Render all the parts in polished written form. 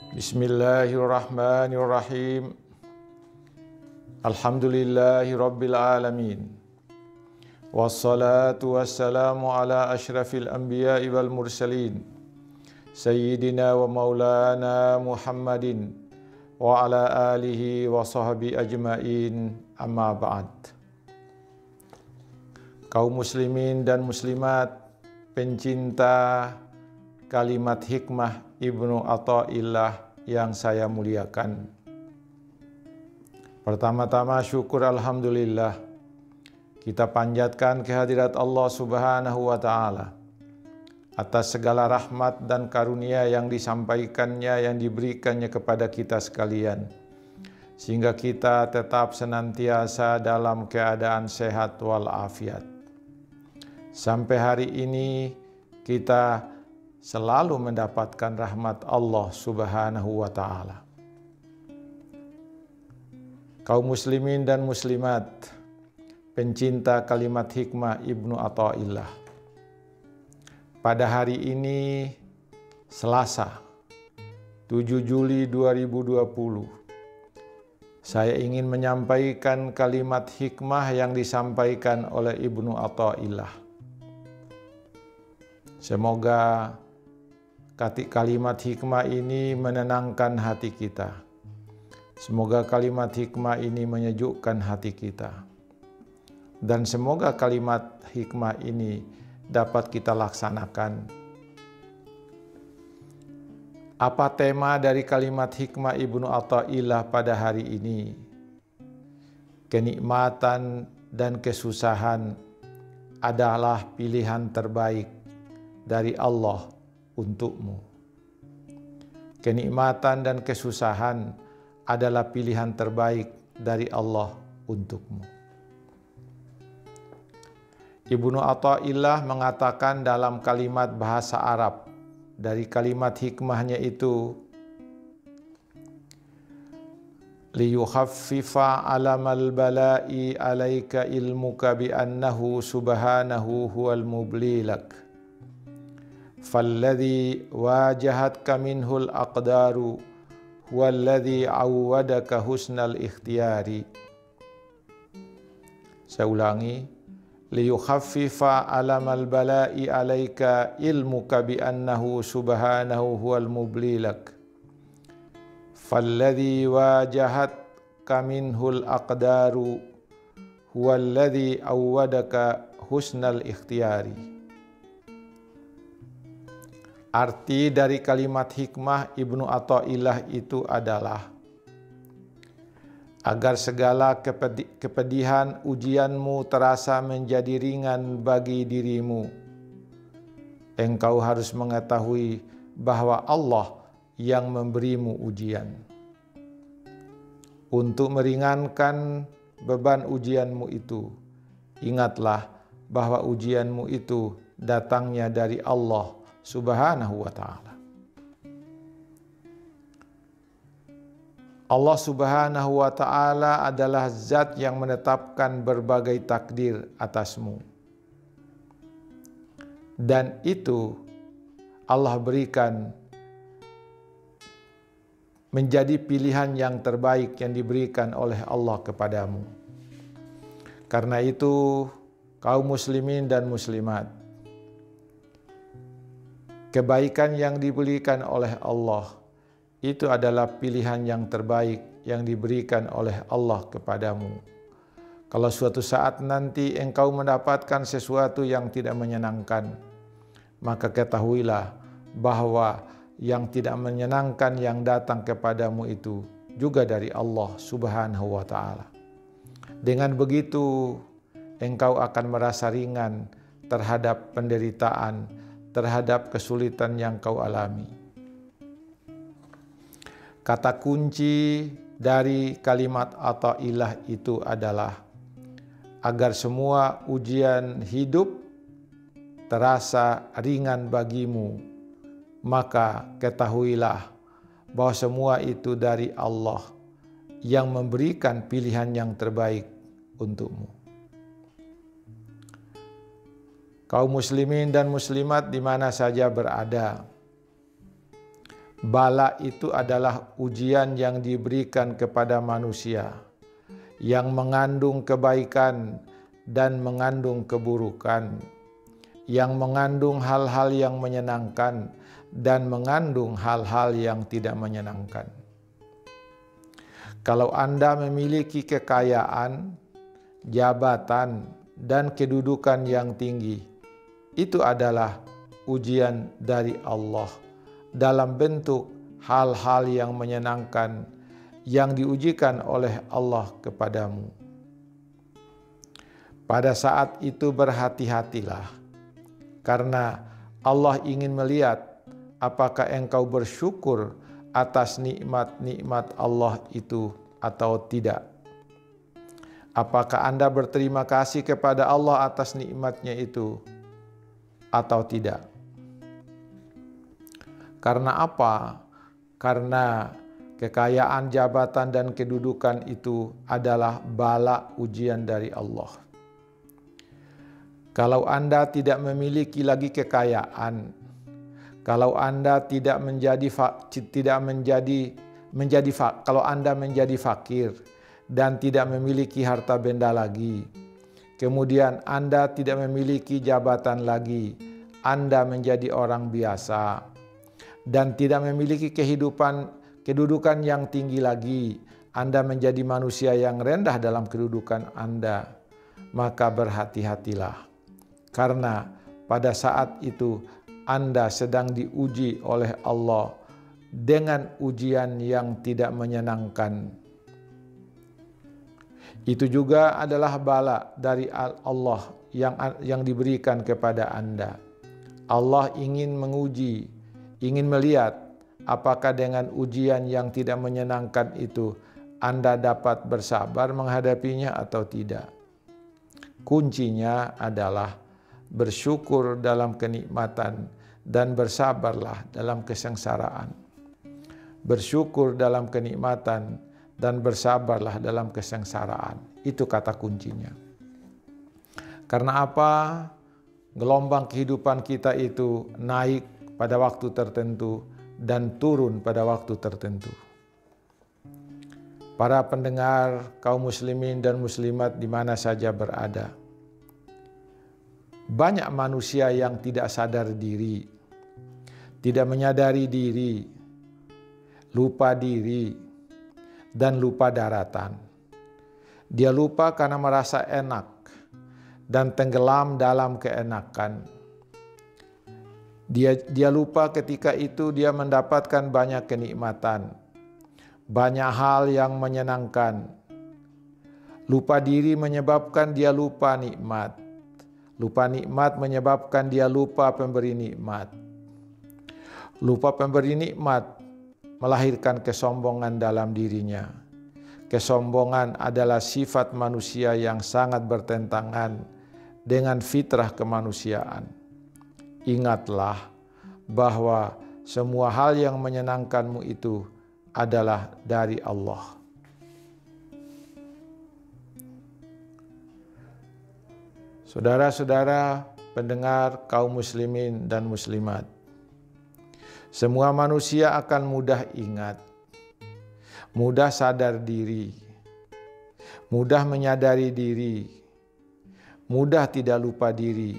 Bismillahirrahmanirrahim. Alhamdulillahi rabbil alamin. Wassalatu wassalamu ala ashrafil anbiya'i wal mursalin. Sayyidina wa maulana Muhammadin wa ala alihi wa sahbihi ajma'in, amma ba'd. Kaum muslimin dan muslimat, pencinta kalimat hikmah Ibnu Athaillah yang saya muliakan. Pertama-tama syukur alhamdulillah kita panjatkan kehadirat Allah Subhanahu wa taala atas segala rahmat dan karunia yang disampaikannya, yang diberikannya kepada kita sekalian, sehingga kita tetap senantiasa dalam keadaan sehat walafiat. Sampai hari ini kita selalu mendapatkan rahmat Allah Subhanahu wa taala. Kaum muslimin dan muslimat, pencinta kalimat hikmah Ibnu Athaillah. Pada hari ini Selasa 7 Juli 2020, saya ingin menyampaikan kalimat hikmah yang disampaikan oleh Ibnu Athaillah. Semoga kalimat hikmah ini menenangkan hati kita. Semoga kalimat hikmah ini menyejukkan hati kita. Dan semoga kalimat hikmah ini dapat kita laksanakan. Apa tema dari kalimat hikmah Ibnu Athaillah pada hari ini? Kenikmatan dan kesusahan adalah pilihan terbaik dari Allah untukmu. Kenikmatan dan kesusahan adalah pilihan terbaik dari Allah untukmu. Ibnu Athaillah mengatakan dalam kalimat bahasa Arab, dari kalimat hikmahnya itu, liyukhaffifa alamal bala'i alaika ilmuka bi annahu subhanahu huwal mublilak. Falladhi wajahatka minhul aqdaru huwalladhi awwadaka husnal ikhtiyari. Saya ulangi, liyukhaffifa alamal bala'i alaika ilmuka bi annahu subhanahu huwal mublilak. Falladhi wajahatka minhul aqdaru huwalladhi awwadaka husnal ikhtiyari. Arti dari kalimat hikmah Ibnu Athaillah itu adalah agar segala kepedihan ujianmu terasa menjadi ringan bagi dirimu. Engkau harus mengetahui bahwa Allah yang memberimu ujian. Untuk meringankan beban ujianmu itu, ingatlah bahwa ujianmu itu datangnya dari Allah Subhanahu wa ta'ala. Allah Subhanahu wa ta'ala adalah zat yang menetapkan berbagai takdir atasmu. Dan itu Allah berikan menjadi pilihan yang terbaik yang diberikan oleh Allah kepadamu. Karena itu, kaum muslimin dan muslimat, kebaikan yang diberikan oleh Allah itu adalah pilihan yang terbaik yang diberikan oleh Allah kepadamu. Kalau suatu saat nanti engkau mendapatkan sesuatu yang tidak menyenangkan, maka ketahuilah bahwa yang tidak menyenangkan yang datang kepadamu itu juga dari Allah Subhanahu wa ta'ala. Dengan begitu, engkau akan merasa ringan terhadap penderitaan, terhadap kesulitan yang kau alami. Kata kunci dari kalimat Athaillah itu adalah agar semua ujian hidup terasa ringan bagimu, maka ketahuilah bahwa semua itu dari Allah yang memberikan pilihan yang terbaik untukmu. Kaum muslimin dan muslimat di mana saja berada, Bala itu adalah ujian yang diberikan kepada manusia, yang mengandung kebaikan dan mengandung keburukan, yang mengandung hal-hal yang menyenangkan dan mengandung hal-hal yang tidak menyenangkan. Kalau Anda memiliki kekayaan, jabatan, dan kedudukan yang tinggi, itu adalah ujian dari Allah dalam bentuk hal-hal yang menyenangkan yang diujikan oleh Allah kepadamu. Pada saat itu berhati-hatilah, karena Allah ingin melihat apakah engkau bersyukur atas nikmat-nikmat Allah itu atau tidak. Apakah Anda berterima kasih kepada Allah atas nikmatnya itu atau tidak? Karena apa? Karena kekayaan, jabatan, dan kedudukan itu adalah bala ujian dari Allah. Kalau Anda tidak memiliki lagi kekayaan, kalau Anda tidak kalau Anda menjadi fakir dan tidak memiliki harta benda lagi, kemudian Anda tidak memiliki jabatan lagi, Anda menjadi orang biasa dan tidak memiliki kedudukan yang tinggi lagi, Anda menjadi manusia yang rendah dalam kedudukan Anda, maka berhati-hatilah. Karena pada saat itu Anda sedang diuji oleh Allah dengan ujian yang tidak menyenangkan. Itu juga adalah bala dari Allah yang diberikan kepada Anda. Allah ingin menguji, ingin melihat apakah dengan ujian yang tidak menyenangkan itu Anda dapat bersabar menghadapinya atau tidak. Kuncinya adalah bersyukur dalam kenikmatan dan bersabarlah dalam kesengsaraan. Bersyukur dalam kenikmatan dan bersabarlah dalam kesengsaraan. Itu kata kuncinya. Karena apa? Gelombang kehidupan kita itu naik pada waktu tertentu dan turun pada waktu tertentu. Para pendengar kaum muslimin dan muslimat di mana saja berada, banyak manusia yang tidak sadar diri, tidak menyadari diri, lupa diri, dan lupa daratan. Dia lupa karena merasa enak dan tenggelam dalam keenakan. Dia lupa ketika itu dia mendapatkan banyak kenikmatan, banyak hal yang menyenangkan. Lupa diri menyebabkan dia lupa nikmat. Lupa nikmat menyebabkan dia lupa pemberi nikmat. Lupa pemberi nikmat melahirkan kesombongan dalam dirinya. Kesombongan adalah sifat manusia yang sangat bertentangan dengan fitrah kemanusiaan. Ingatlah bahwa semua hal yang menyenangkanmu itu adalah dari Allah. Saudara-saudara pendengar kaum muslimin dan muslimat, semua manusia akan mudah ingat, mudah sadar diri, mudah menyadari diri, mudah tidak lupa diri.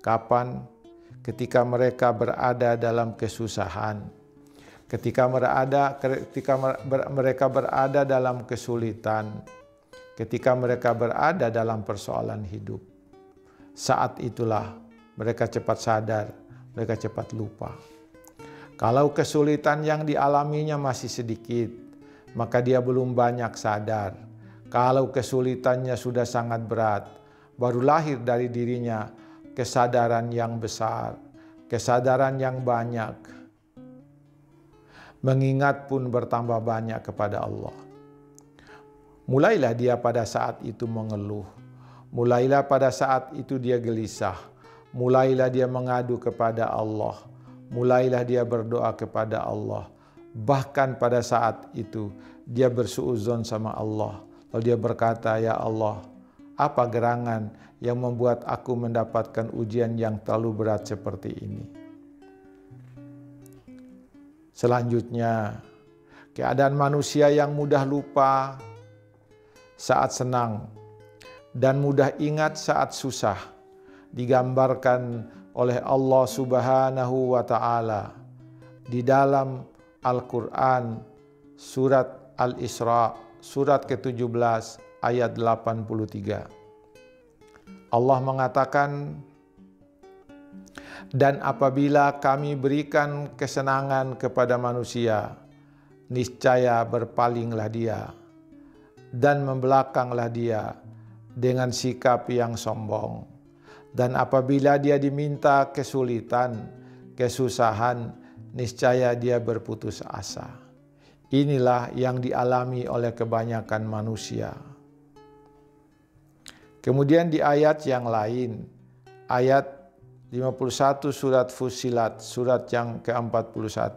Kapan? Ketika mereka berada dalam kesusahan, ketika mereka berada dalam kesulitan, ketika mereka berada dalam persoalan hidup. Saat itulah mereka cepat sadar, mereka cepat lupa. Kalau kesulitan yang dialaminya masih sedikit, maka dia belum banyak sadar. Kalau kesulitannya sudah sangat berat, baru lahir dari dirinya kesadaran yang besar, kesadaran yang banyak. Mengingat pun bertambah banyak kepada Allah. Mulailah dia pada saat itu mengeluh. Mulailah pada saat itu dia gelisah. Mulailah dia mengadu kepada Allah. Mulailah dia berdoa kepada Allah. Bahkan pada saat itu dia bersuudzon sama Allah. Lalu dia berkata, "Ya Allah, apa gerangan yang membuat aku mendapatkan ujian yang terlalu berat seperti ini?" Selanjutnya, keadaan manusia yang mudah lupa saat senang dan mudah ingat saat susah digambarkan oleh Allah Subhanahu wa Ta'ala di dalam Al-Quran surat Al-Isra surat ke-17 ayat 83. Allah mengatakan, dan apabila kami berikan kesenangan kepada manusia, niscaya berpalinglah dia dan membelakanglah dia dengan sikap yang sombong. Dan apabila dia diminta kesulitan, kesusahan, niscaya dia berputus asa. Inilah yang dialami oleh kebanyakan manusia. Kemudian di ayat yang lain, ayat 51 surat Fussilat, surat yang ke-41,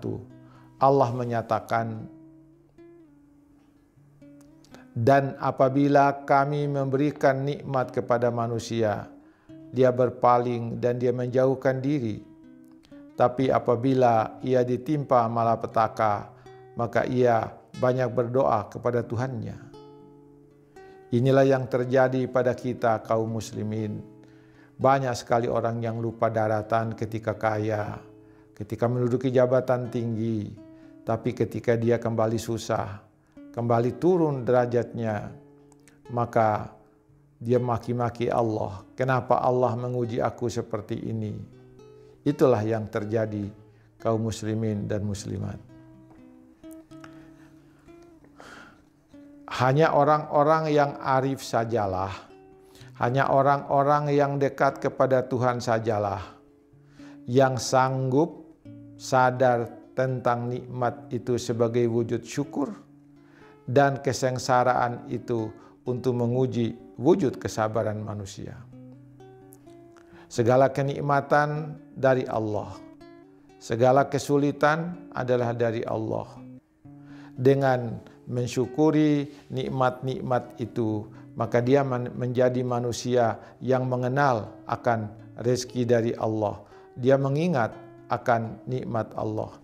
Allah menyatakan, dan apabila kami memberikan nikmat kepada manusia, dia berpaling dan dia menjauhkan diri. Tapi apabila ia ditimpa malapetaka, maka ia banyak berdoa kepada Tuhannya. Inilah yang terjadi pada kita kaum muslimin. Banyak sekali orang yang lupa daratan ketika kaya, ketika menduduki jabatan tinggi, tapi ketika dia kembali susah, kembali turun derajatnya, maka dia maki-maki Allah. Kenapa Allah menguji aku seperti ini? Itulah yang terjadi kaum muslimin dan muslimat. Hanya orang-orang yang arif sajalah, hanya orang-orang yang dekat kepada Tuhan sajalah yang sanggup sadar tentang nikmat itu sebagai wujud syukur dan kesengsaraan itu untuk menguji wujud kesabaran manusia. Segala kenikmatan dari Allah, segala kesulitan adalah dari Allah. Dengan mensyukuri nikmat-nikmat itu, maka dia menjadi manusia yang mengenal akan rezeki dari Allah. Dia mengingat akan nikmat Allah.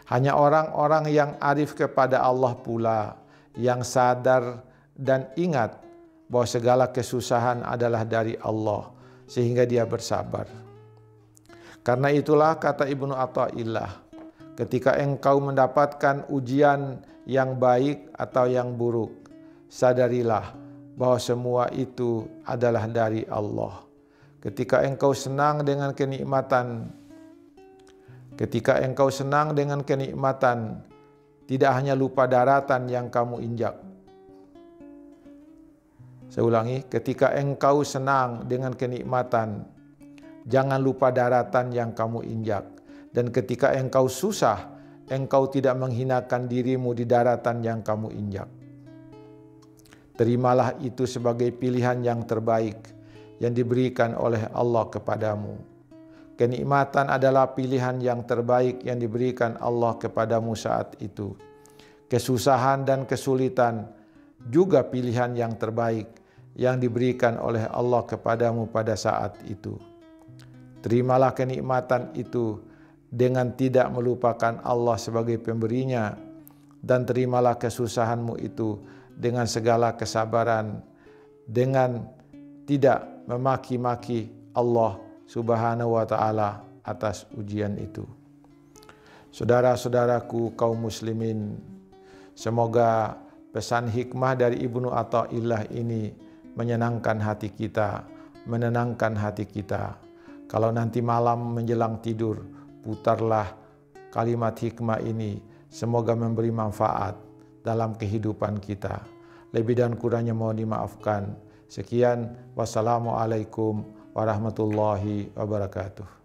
Hanya orang-orang yang arif kepada Allah pula yang sadar dan ingat bahwa segala kesusahan adalah dari Allah, sehingga dia bersabar. Karena itulah kata Ibnu Athaillah, ketika engkau mendapatkan ujian yang baik atau yang buruk, sadarilah bahwa semua itu adalah dari Allah. Ketika engkau senang dengan kenikmatan, tidak hanya lupa daratan yang kamu injak. Saya ulangi, ketika engkau senang dengan kenikmatan, jangan lupa daratan yang kamu injak. Dan ketika engkau susah, engkau tidak menghinakan dirimu di daratan yang kamu injak. Terimalah itu sebagai pilihan yang terbaik yang diberikan oleh Allah kepadamu. Kenikmatan adalah pilihan yang terbaik yang diberikan Allah kepadamu saat itu. Kesusahan dan kesulitan juga pilihan yang terbaik yang diberikan oleh Allah kepadamu pada saat itu. Terimalah kenikmatan itu dengan tidak melupakan Allah sebagai pemberinya, dan terimalah kesusahanmu itu dengan segala kesabaran, dengan tidak memaki-maki Allah Subhanahu wa Ta'ala atas ujian itu. Saudara-saudaraku kaum muslimin, semoga pesan hikmah dari Ibnu Athaillah ini menyenangkan hati kita, menenangkan hati kita. Kalau nanti malam menjelang tidur, putarlah kalimat hikmah ini, semoga memberi manfaat dalam kehidupan kita. Lebih dan kurangnya mohon dimaafkan. Sekian, wassalamualaikum warahmatullahi wabarakatuh.